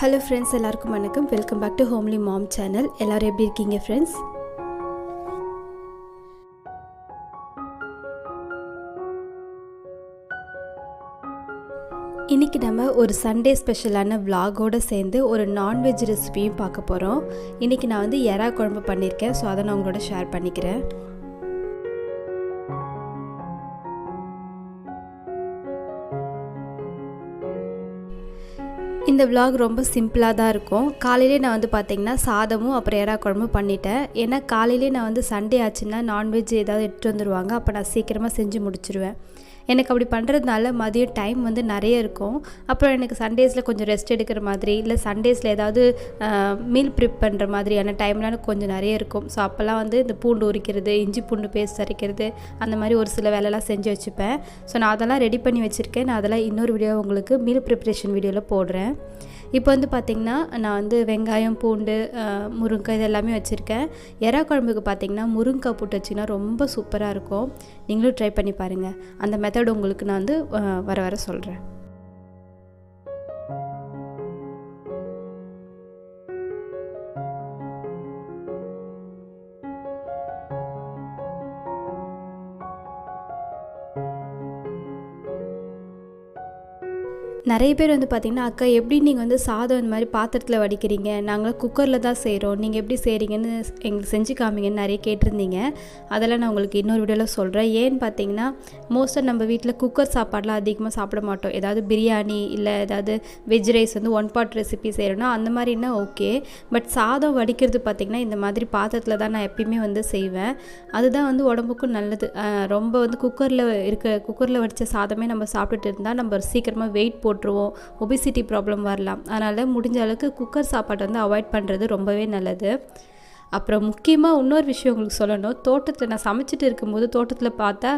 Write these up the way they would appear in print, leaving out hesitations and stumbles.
Hello friends, எல்லாருக்கும் வணக்கம். Welcome back to Homely Mom channel. எல்லாரும் எப்படி இருக்கீங்க friends? இன்னைக்கு நம்ம ஒரு சண்டே ஸ்பெஷலான vlog-ஓட சேர்ந்து ஒரு நான்வெஜ் ரெசிபியும் பார்க்க போறோம். இன்னைக்கு நான் வந்து எறா குழம்பு பண்ணிருக்கேன். சோ அத நான் உங்களோட ஷேர் பண்ணிக்கிறேன். இந்த vlog ரொம்ப சிம்பிளா தான் இருக்கும். காலையிலே நான் வந்து பாத்தீங்கன்னா சாதமும் அப்புறம் எறா குழம்பும் பண்ணிட்டேன். ஏன்னா காலையிலே நான் வந்து சண்டே ஆச்சுன்னா நான்வெஜ் ஏதாவது எடுத்துட்டு வந்துருவாங்க. அப்ப நான் சீக்கிரமா செஞ்சு முடிச்சிருவேன். எனக்கு அப்படி பண்ணுறதுனால மதியம் டைம் வந்து நிறைய இருக்கும். அப்புறம் எனக்கு சண்டேஸில் கொஞ்சம் ரெஸ்ட் எடுக்கிற மாதிரி இல்லை சண்டேஸில் ஏதாவது மீல் ப்ரிப் பண்ணுற மாதிரியான டைம்லாம் எனக்கு கொஞ்சம் நிறைய இருக்கும். ஸோ அப்போல்லாம் வந்து இந்த பூண்டு உரிக்கிறது, இஞ்சி பூண்டு பேஸ்ட் அரைக்கிறது, அந்த மாதிரி ஒரு சில வேலைலாம் செஞ்சு வச்சுப்பேன். ஸோ நான் அதெல்லாம் ரெடி பண்ணி வச்சுருக்கேன். நான் அதெல்லாம் இன்னொரு வீடியோ உங்களுக்கு மீல் ப்ரிப்ரேஷன் வீடியோவில் போடுறேன். இப்போ வந்து பார்த்திங்கன்னா நான் வந்து வெங்காயம், பூண்டு, முருங்கைக்காய் இது எல்லாமே வச்சுருக்கேன். எறா குழம்புக்கு பார்த்திங்கன்னா முருங்கைக்காய் போட்டு வச்சிங்கன்னா ரொம்ப சூப்பராக இருக்கும். நீங்களும் ட்ரை பண்ணி பாருங்கள். அந்த மெத்தட் உங்களுக்கு நான் வந்து வர சொல்கிறேன். நிறைய பேர் வந்து பார்த்திங்கன்னா, அக்கா எப்படி நீங்கள் வந்து சாதம் இந்த மாதிரி பாத்திரத்தில் வடிக்கிறீங்க, நாங்களாம் குக்கரில் தான் செய்கிறோம், நீங்கள் எப்படி செய்கிறீங்கன்னு எங்களுக்கு செஞ்சு காமிங்கன்னு நிறைய கேட்டிருந்தீங்க. அதெல்லாம் நான் உங்களுக்கு இன்னொரு வீடியோவில் சொல்கிறேன். ஏன்னு பார்த்தீங்கன்னா மோஸ்ட்டாக நம்ம வீட்டில் குக்கர் சாப்பாடெலாம் அதிகமாக சாப்பிட மாட்டோம். ஏதாவது பிரியாணி இல்லை ஏதாவது வெஜ் ரைஸ் வந்து 1 pot ரெசிபி செய்கிறோன்னா அந்த மாதிரினா ஓகே. பட் சாதம் வடிக்கிறது பார்த்திங்கன்னா இந்த மாதிரி பாத்திரத்தில் தான் நான் எப்பயுமே வந்து செய்வேன். அதுதான் வந்து உடம்புக்கும் நல்லது. ரொம்ப வந்து குக்கரில் வடித்த சாதமே நம்ம சாப்பிட்டுட்டு இருந்தால் நம்ம சீக்கிரமாக வெயிட் போட்டுருவோம், ஒபிசிட்டி ப்ராப்ளம் வரலாம். அதனால் முடிஞ்ச அளவுக்கு குக்கர் சாப்பாட்டை வந்து அவாய்ட் பண்ணுறது ரொம்பவே நல்லது. அப்புறம் முக்கியமாக இன்னொரு விஷயம் உங்களுக்கு சொல்லணும். தோட்டத்தில் நான் சமைச்சிட்டு இருக்கும்போது தோட்டத்தில் பார்த்தா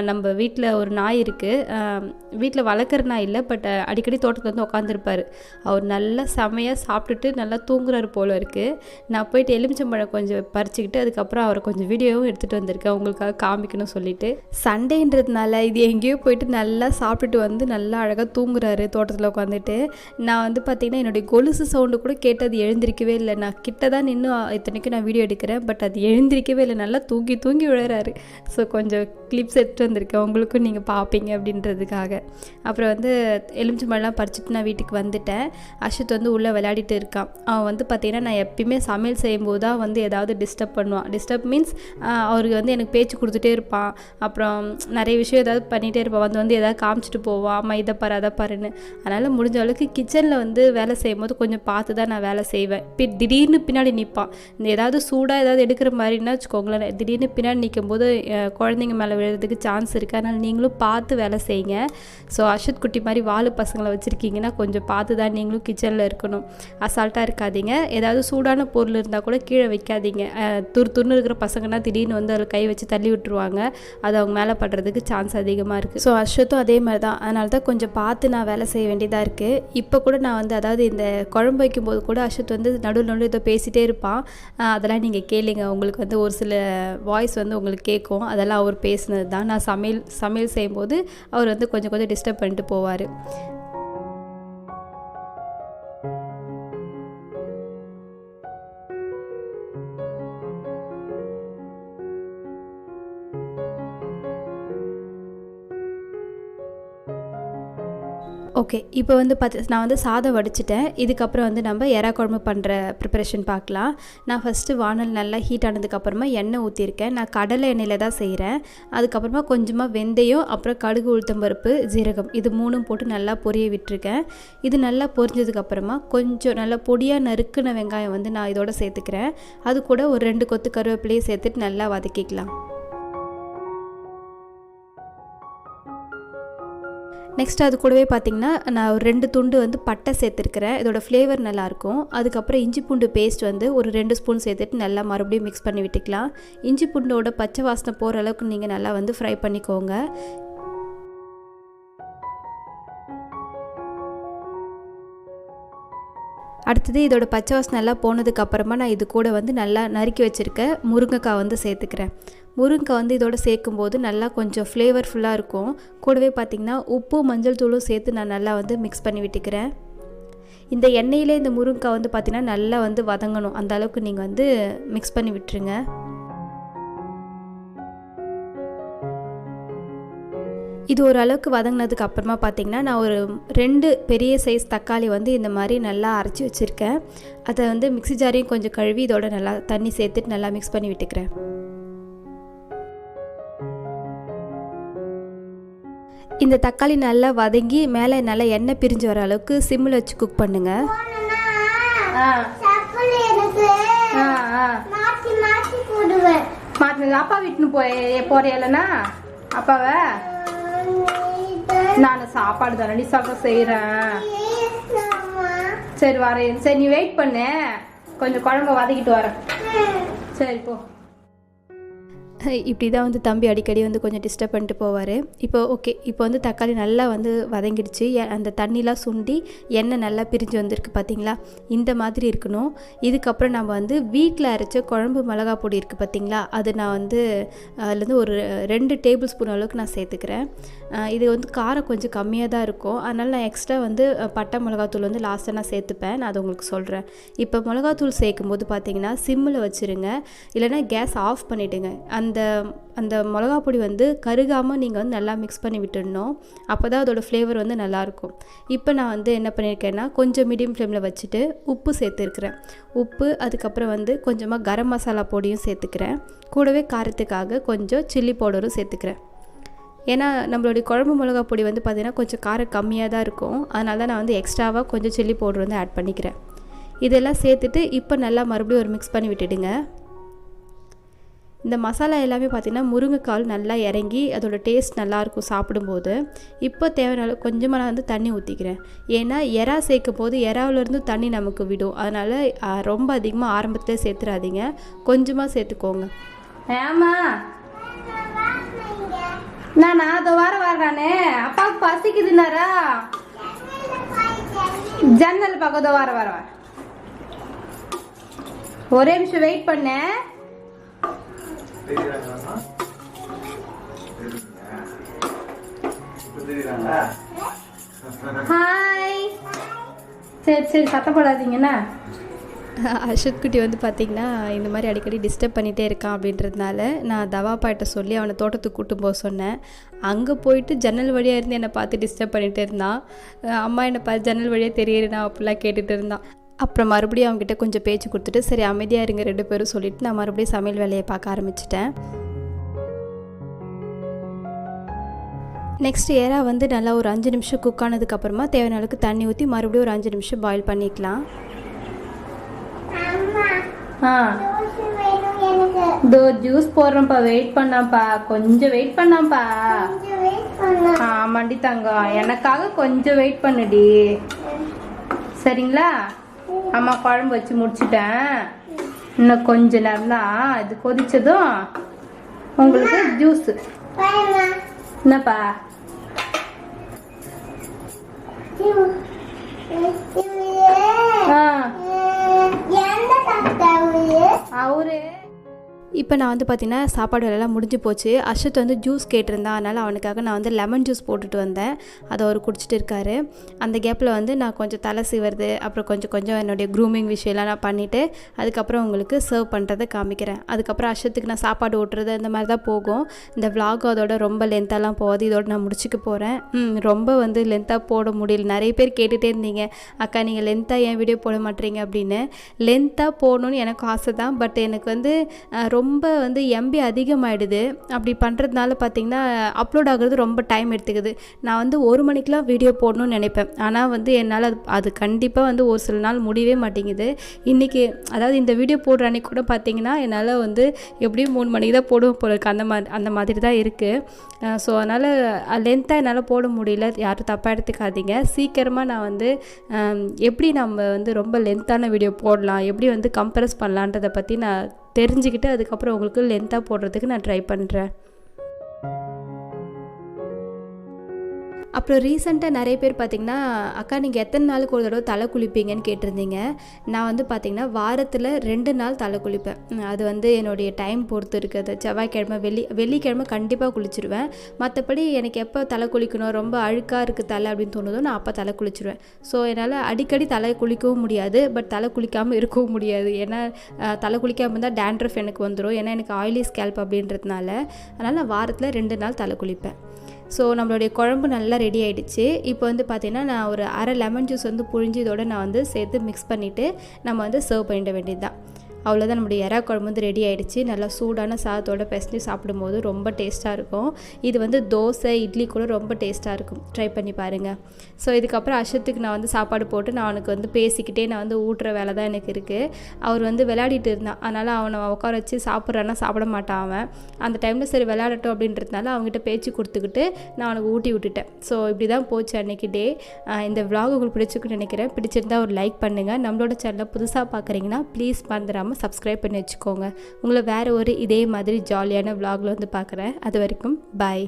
நம்ம வீட்டில் ஒரு நாய் இருக்குது. வீட்டில் வளர்க்குற நாய் இல்லை, பட் அடிக்கடி தோட்டத்தில் வந்து உட்காந்துருப்பார். அவர் நல்லா செமையாக சாப்பிட்டுட்டு நல்லா தூங்குறாரு போல் இருக்குது. நான் போயிட்டு எலுமிச்சம்பழம் கொஞ்சம் பறிச்சுக்கிட்டு அதுக்கப்புறம் அவரை கொஞ்சம் வீடியோவும் எடுத்துகிட்டு வந்திருக்கேன் உங்களுக்காக காமிக்கணும் சொல்லிட்டு. சண்டேன்றதுனால இது எங்கேயோ போயிட்டு நல்லா சாப்பிட்டுட்டு வந்து நல்லா அழகாக தூங்குறாரு தோட்டத்தில் உட்காந்துட்டு. நான் வந்து பார்த்திங்கன்னா என்னுடைய கொலுசு சவுண்டு கூட கேட்டு அது எழுந்திருக்கவே இல்லை. நான் கிட்ட தான் நின்று இத்தனைக்கும் நான் வீடியோ எடுக்கிறேன், பட் அது எழுந்திருக்கவே இல்லை, நல்லா தூங்கி விழுறாரு. ஸோ கொஞ்சம் கிளிப்ஸ் எடுத்துகிட்டு வந்திருக்கேன் உங்களுக்கும் நீங்கள் பார்ப்பீங்க அப்படின்றதுக்காக. அப்புறம் வந்து எலுமிச்சம்பழம்லாம் பறிச்சுட்டு நான் வீட்டுக்கு வந்துட்டேன். அஷித் வந்து உள்ளே விளையாடிட்டு இருக்கான். அவன் வந்து பார்த்திங்கன்னா நான் எப்பயுமே சமையல் செய்யும்போது தான் வந்து ஏதாவது டிஸ்டர்ப் பண்ணுவான். டிஸ்டர்ப் மீன்ஸ் அவருக்கு வந்து எனக்கு பேச்சு கொடுத்துட்டே இருப்பான். அப்புறம் நிறைய விஷயம் ஏதாவது பண்ணிகிட்டே இருப்பான். வந்து ஏதாவது காமிச்சிட்டு போவான், அம்மா இதை பாரு அதை பாருன்னு. அதனால் முடிஞ்ச அளவுக்கு கிச்சனில் வந்து வேலை செய்யும்போது கொஞ்சம் பார்த்து தான் நான் வேலை செய்வேன். திடீர்னு பின்னாடி நிற்பான். இந்த ஏதாவது சூடாக ஏதாவது எடுக்கிற மாதிரின்னா வச்சுக்கோங்களேன், திடீர்னு பின்னாடி நிற்கும் போது குழந்தைங்க மேலே விழுறதுக்கு சான்ஸ் இருக்குது. அதனால் நீங்களும் பார்த்து வேலை செய்யுங்க. ஸோ அஷித் குட்டி மாதிரி வாழு பசங்களை வச்சுருக்கீங்கன்னா கொஞ்சம் பார்த்து தான் நீங்களும் கிச்சனில் இருக்கணும். அசால்ட்டாக இருக்காதீங்க. ஏதாவது சூடான பொருள் இருந்தால் கூட கீழே வைக்காதீங்க. துருன்னு இருக்கிற பசங்கன்னா திடீர்னு வந்து அதில் கை வச்சு தள்ளி விட்டுருவாங்க. அது அவங்க மேலே படுறதுக்கு சான்ஸ் அதிகமாக இருக்குது. ஸோ அஷித்தும் அதே மாதிரி தான். அதனால தான் கொஞ்சம் பார்த்து நான் வேலை செய்ய வேண்டியதாக இருக்குது. இப்போ கூட நான் வந்து அதாவது இந்த குழம்பு வைக்கும்போது கூட அஷித் வந்து நடுவில் இதை பேசிகிட்டே இருப்பான். அதெல்லாம் நீங்கள் கேளுங்க. உங்களுக்கு வந்து ஒரு சில வாய்ஸ் வந்து உங்களுக்கு கேட்கும். அதெல்லாம் அவர் பேசுனது தான். நான் சமையல் செய்யும்போது அவர் வந்து கொஞ்சம் டிஸ்டர்ப் பண்ணிட்டு போவார். ஓகே, இப்போ வந்து நான் வந்து சாதம் வடிச்சிட்டேன். இதுக்கப்புறம் வந்து நம்ம எறா குழம்பு பண்ணுற ப்ரிப்பரேஷன் பார்க்கலாம். நான் ஃபஸ்ட்டு வானல் நல்லா ஹீட் ஆனதுக்கப்புறமா எண்ணெய் ஊற்றிருக்கேன். நான் கடலை எண்ணெயில் தான் செய்கிறேன். அதுக்கப்புறமா கொஞ்சமாக வெந்தயம், அப்புறம் கடுகு, உளுத்தம்பருப்பு, ஜீரகம் இது 3 போட்டு நல்லா பொரிய விட்டுருக்கேன். இது நல்லா பொரிஞ்சதுக்கப்புறமா கொஞ்சம் நல்லா பொடியாக நறுக்குன வெங்காயம் வந்து நான் இதோட சேர்த்துக்கிறேன். அது கூட ஒரு 2 கொத்து கருவேப்பிலையை சேர்த்துட்டு நல்லா வதக்கிக்கலாம். நெக்ஸ்ட் அது கூடவே பார்த்திங்கன்னா நான் ஒரு 2 துண்டு வந்து பட்டை சேர்த்துருக்கிறேன். இதோட ஃப்ளேவர் நல்லாயிருக்கும். அதுக்கப்புறம் இஞ்சி பூண்டு பேஸ்ட் வந்து ஒரு 2 ஸ்பூன் சேர்த்துட்டு நல்லா மறுபடியும் மிக்ஸ் பண்ணி விட்டுக்கலாம். இஞ்சி பூண்டோட பச்சை வாசனை போகிற அளவுக்கு நீங்கள் நல்லா வந்து ஃப்ரை பண்ணிக்கோங்க. அடுத்தது இதோட பச்சை வாசனை நல்லா போனதுக்கப்புறமா நான் இது கூட வந்து நல்லா நறுக்கி வச்சுருக்க முருங்கைக்காய் வந்து சேர்த்துக்கிறேன். முருங்கைக்காய் வந்து இதோட சேர்க்கும்போது நல்லா கொஞ்சம் ஃப்ளேவர்ஃபுல்லாக இருக்கும். கூடவே பார்த்திங்கன்னா உப்பு, மஞ்சள் தூளும் சேர்த்து நான் நல்லா வந்து மிக்ஸ் பண்ணி விட்டுக்கிறேன். இந்த எண்ணெயிலே இந்த முருங்கைக்காய் வந்து பார்த்திங்கன்னா நல்லா வந்து வதங்கணும், அந்த அளவுக்கு நீங்கள் வந்து மிக்ஸ் பண்ணி விட்டுருங்க. இது ஓரளவுக்கு வதங்கினதுக்கு அப்புறமா பார்த்திங்கன்னா நான் ஒரு 2 பெரிய சைஸ் தக்காளி வந்து இந்த மாதிரி நல்லா அரைச்சி வச்சுருக்கேன். அதை வந்து மிக்ஸி ஜாரையும் கொஞ்சம் கழுவி இதோட நல்லா தண்ணி சேர்த்துட்டு நல்லா மிக்ஸ் பண்ணி விட்டுக்கிறேன். இந்த தக்காளி நல்லா வதங்கி மேலே நல்லா எண்ணெய் பிரிஞ்சு வர அளவுக்கு சிம்மில் வச்சு குக் பண்ணுங்கள். அப்பா வீட்டுன்னு போறியலண்ணா அப்பாவை நான் சாப்பாடு தானடி செய்கிறேன். சரி வரேன். சரி நீ வெயிட் பண்ணு, கொஞ்சம் குழம்பு வதக்கிட்டு வரேன். சரி போ. இப்படி தான் வந்து தம்பி அடிக்கடி வந்து கொஞ்சம் டிஸ்டர்ப் பண்ணிட்டு போவார். இப்போ ஓகே, இப்போ வந்து தக்காளி நல்லா வந்து வதங்கிடுச்சு. அந்த தண்ணிலாம் சுண்டி எண்ணெய் நல்லா பிரிஞ்சு வந்திருக்கு பார்த்தீங்களா, இந்த மாதிரி இருக்கணும். இதுக்கப்புறம் நம்ம வந்து வீட்டில் அரைச்ச குழம்பு மிளகா பொடி இருக்குது பார்த்தீங்களா, அது நான் வந்து அதுலேருந்து ஒரு 2 டேபிள் ஸ்பூன் அளவுக்கு நான் சேர்த்துக்கிறேன். இது வந்து காரம் கொஞ்சம் கம்மியாக தான் இருக்கும், அதனால் நான் எக்ஸ்ட்ரா வந்து பட்டை மிளகாத்தூள் வந்து லாஸ்ட்டாக நான் சேர்த்துப்பேன். நான் அதை உங்களுக்கு சொல்கிறேன். இப்போ மிளகாத்தூள் சேர்க்கும் போது பார்த்தீங்கன்னா சிம்மில் வச்சுருங்க, இல்லைனா கேஸ் ஆஃப் பண்ணிவிடுங்க. அந்த மிளகா பொடி வந்து கருகாமல் நீங்கள் வந்து நல்லா மிக்ஸ் பண்ணி விட்டுடணும், அப்போ தான் அதோடய ஃப்ளேவர் வந்து நல்லாயிருக்கும். இப்போ நான் வந்து என்ன பண்ணியிருக்கேன்னா கொஞ்சம் மீடியம் ஃப்ளேமில் வச்சுட்டு உப்பு சேர்த்துருக்குறேன். உப்பு, அதுக்கப்புறம் வந்து கொஞ்சமாக கரம் மசாலா பொடியும் சேர்த்துக்கிறேன். கூடவே காரத்துக்காக கொஞ்சம் சில்லி பவுடரும் சேர்த்துக்கிறேன். ஏன்னா நம்மளுடைய குழம்பு மிளகா பொடி வந்து பார்த்திங்கன்னா கொஞ்சம் காரம் கம்மியாக தான் இருக்கும், அதனால தான் நான் வந்து எக்ஸ்ட்ராவாக கொஞ்சம் சில்லி பவுடர் வந்து ஆட் பண்ணிக்கிறேன். இதெல்லாம் சேர்த்துட்டு இப்போ நல்லா மறுபடியும் ஒரு மிக்ஸ் பண்ணி விட்டுடுங்க. இந்த மசாலா எல்லாமே பார்த்திங்கன்னா முருங்கைக்கால் நல்லா இறங்கி அதோட டேஸ்ட் நல்லாயிருக்கும் சாப்பிடும்போது. இப்போ தேவையான கொஞ்சமாக நான் வந்து தண்ணி ஊற்றிக்கிறேன். ஏன்னா எறா சேர்க்கும் போது எறாவிலேருந்து தண்ணி நமக்கு விடும், அதனால் ரொம்ப அதிகமாக ஆரம்பத்தில் சேர்த்துறாதீங்க, கொஞ்சமாக சேர்த்துக்கோங்க. ஏமா நான் அதை வர்றானே அப்பாவுக்கு பசிக்குதுன்னாரா, ஜன்னல் பக்கத்தோ வர ஒரே நிமிஷம் வெயிட் பண்ணேன். ஹாய். சரி சத்தப்படாதீங்கண்ணா. அர்ஷத் குட்டி வந்து பார்த்திங்கன்னா இந்த மாதிரி அடிக்கடி டிஸ்டர்ப் பண்ணிகிட்டே இருக்கான் அப்படின்றதுனால நான் தவாப்பாட்ட சொல்லி அவனை தோட்டத்துக்கு கூட்டு போக சொன்னேன். அங்கே போயிட்டு ஜன்னல் வழியாக இருந்து என்னை பார்த்து டிஸ்டர்ப் பண்ணிகிட்டு இருந்தான். அம்மா என்னை பார்த்து ஜன்னல் வழியாக தெரியுறேண்ணா அப்படிலாம் கேட்டுகிட்டு இருந்தான். அப்புறம் மறுபடியும் அவங்ககிட்ட கொஞ்சம் பேச்சு கொடுத்துட்டு சரி அமைதியாக இருங்க 2 பேரும் சொல்லிவிட்டு நான் மறுபடியும் சமையல் வேலையை பார்க்க ஆரம்பிச்சிட்டேன். நெக்ஸ்ட் எறா வந்து நல்லா ஒரு 5 நிமிஷம் குக் ஆனதுக்கப்புறமா தேவையான அளவுக்கு தண்ணி ஊற்றி மறுபடியும் ஒரு 5 நிமிஷம் பாயில் பண்ணிக்கலாம். ஜூஸ் போடுறேன்ப்பா, வெயிட் பண்ணாப்பா, கொஞ்சம் வெயிட் பண்ணாப்பா. ஆமாண்டி தங்கம், எனக்காக கொஞ்சம் வெயிட் பண்ணுடி, சரிங்களா? அம்மா குழம்பு வச்சு முடிச்சுட்டேன், இன்னும் கொஞ்ச நேரம் தான். இது கொதிச்சதும் உங்களுக்கு ஜூஸ். என்னப்பா? அவரு இப்போ நான் வந்து பார்த்திங்கன்னா சாப்பாடு வேலையெல்லாம் முடிஞ்சு போச்சு. அர்ஷத் வந்து ஜூஸ் கேட்டிருந்தான், அதனால் அவனுக்காக நான் வந்து லெமன் ஜூஸ் போட்டுட்டு வந்தேன். அதை அவர் குடிச்சிட்டு இருக்காரு. அந்த கேப்பில் வந்து நான் கொஞ்சம் தலை சீவுறது, அப்புறம் கொஞ்சம் என்னுடைய க்ரூமிங் விஷயம்லாம் நான் பண்ணிவிட்டு அதுக்கப்புறம் உங்களுக்கு சர்வ் பண்ணுறதை காமிக்கிறேன். அதுக்கப்புறம் அர்ஷத்துக்கு நான் சாப்பாடு ஓட்டுறது இந்த மாதிரி தான் போகும். இந்த விலாக் அதோட ரொம்ப லென்த்தாலாம் போகாது, இதோட நான் முடிச்சுக்க போகிறேன். ரொம்ப வந்து லென்த்தாக போட முடியல. நிறைய பேர் கேட்டுகிட்டே இருந்தீங்க, அக்கா நீங்கள் லென்த்தாக ஏன் வீடியோ போட மாட்டீங்க அப்படின்னு. லென்த்தாக போகணுன்னு எனக்கு ஆசை தான், பட் எனக்கு வந்து ரொம்ப வந்து எம்பி அதிகமாகிடுது. அப்படி பண்ணுறதுனால பார்த்திங்கன்னா அப்லோட் ஆகிறது ரொம்ப டைம் எடுத்துக்குது. நான் வந்து 1 மணிக்கெலாம் வீடியோ போடணும்னு நினைப்பேன், ஆனால் வந்து என்னால் அது கண்டிப்பாக வந்து ஒரு சில நாள் முடியவே மாட்டேங்குது. இன்றைக்கி அதாவது இந்த வீடியோ போடுற அன்றைக்கி கூட பார்த்திங்கன்னா என்னால் வந்து எப்படியும் 3 மணிக்கு தான் போடுவோம் போல இருக்குது, அந்த மாதிரி தான் இருக்குது. ஸோ அதனால் லென்த்தாக என்னால் போட முடியல, யாரும் தப்பாக எடுத்துக்காதீங்க. சீக்கிரமாக நான் வந்து எப்படி நம்ம வந்து ரொம்ப லென்த்தான வீடியோ போடலாம், எப்படி வந்து கம்ப்ரஸ் பண்ணலான்றதை பற்றி நான் தெரிஞ்சுக்கிட்டு அதுக்கப்புறம் உங்களுக்கு லென்த்தாக போடுறதுக்கு நான் ட்ரை பண்ணுறேன். அப்புறம் ரீசெண்டாக நிறைய பேர் பார்த்திங்கன்னா, அக்கா நீங்கள் எத்தனை நாளுக்கு ஒரு தடவை தலை குளிப்பீங்கன்னு கேட்டிருந்தீங்க. நான் வந்து பார்த்திங்கன்னா வாரத்தில் 2 நாள் தலை குளிப்பேன். அது வந்து என்னுடைய டைம் பொறுத்து இருக்குது. செவ்வாய்க்கிழமை வெள்ளிக்கிழமை கண்டிப்பாக குளிச்சிடுவேன். மற்றபடி எனக்கு எப்போ தலை குளிக்கணும், ரொம்ப அழுக்காக இருக்குது தலை அப்படின்னு தோணுதோ நான் அப்போ தலை குளிச்சிடுவேன். ஸோ என்னால் அடிக்கடி தலை குளிக்கவும் முடியாது, பட் தலை குளிக்காமல் இருக்கவும் முடியாது. ஏன்னா தலை குளிக்காமல் இருந்தால் டேண்ட்ரஃப் எனக்கு வந்துடும். ஏன்னா எனக்கு ஆயிலி ஸ்கேல்ப் அப்படின்றதுனால. அதனால் நான் வாரத்தில் 2 நாள் தலை குளிப்பேன். ஸோ நம்மளுடைய குழம்பு நல்லா ரெடி ஆகிடுச்சு. இப்போ வந்து பார்த்திங்கன்னா நான் ஒரு அரை லெமன் ஜூஸ் வந்து புழிஞ்சு இதோட நான் வந்து சேர்த்து மிக்ஸ் பண்ணிவிட்டு நம்ம வந்து சர்வ் பண்ணிட வேண்டியது தான். அவ்வளோதான், நம்மளுடைய எறா குழம்பு வந்து ரெடி ஆகிடுச்சு. நல்லா சூடான சாதத்தோடு பிசைஞ்சு சாப்பிடும்போது ரொம்ப டேஸ்ட்டாக இருக்கும். இது வந்து தோசை இட்லி கூட ரொம்ப டேஸ்ட்டாக இருக்கும். ட்ரை பண்ணி பாருங்கள். ஸோ இதுக்கப்புறம் அஷத்துக்கு நான் வந்து சாப்பாடு போட்டு நான் அவனுக்கு வந்து பேசிக்கிட்டே நான் வந்து ஊட்டுற வேலை தான் எனக்கு இருக்குது. அவர் வந்து விளையாடிட்டு இருந்தான். அதனால் அவனை உட்கார வச்சு சாப்பிட்றான்னா சாப்பிட மாட்டான் அவன். அந்த டைமில் சரி விளையாடட்டும் அப்படின்றதுனால அவங்ககிட்ட பேச்சு கொடுத்துக்கிட்டு நான் அவனுக்கு ஊட்டி விட்டுட்டேன். ஸோ இப்படி தான் போச்சு அன்றைக்கி டே. இந்த விலாக் உங்களுக்கு பிடிச்சிருக்குன்னு நினைக்கிறேன். பிடிச்சிருந்தா ஒரு லைக் பண்ணுங்கள். நம்மளோட சேனலை புதுசாக பார்க்குறீங்கன்னா ப்ளீஸ் மறந்துடாமல் சப்ஸ்கிரைப் பண்ணி வச்சுக்கோங்க. உங்களை வேறு ஒரு இதே மாதிரி ஜாலியான விலாகில் வந்து பார்க்குறேன். அது வரைக்கும் பாய்.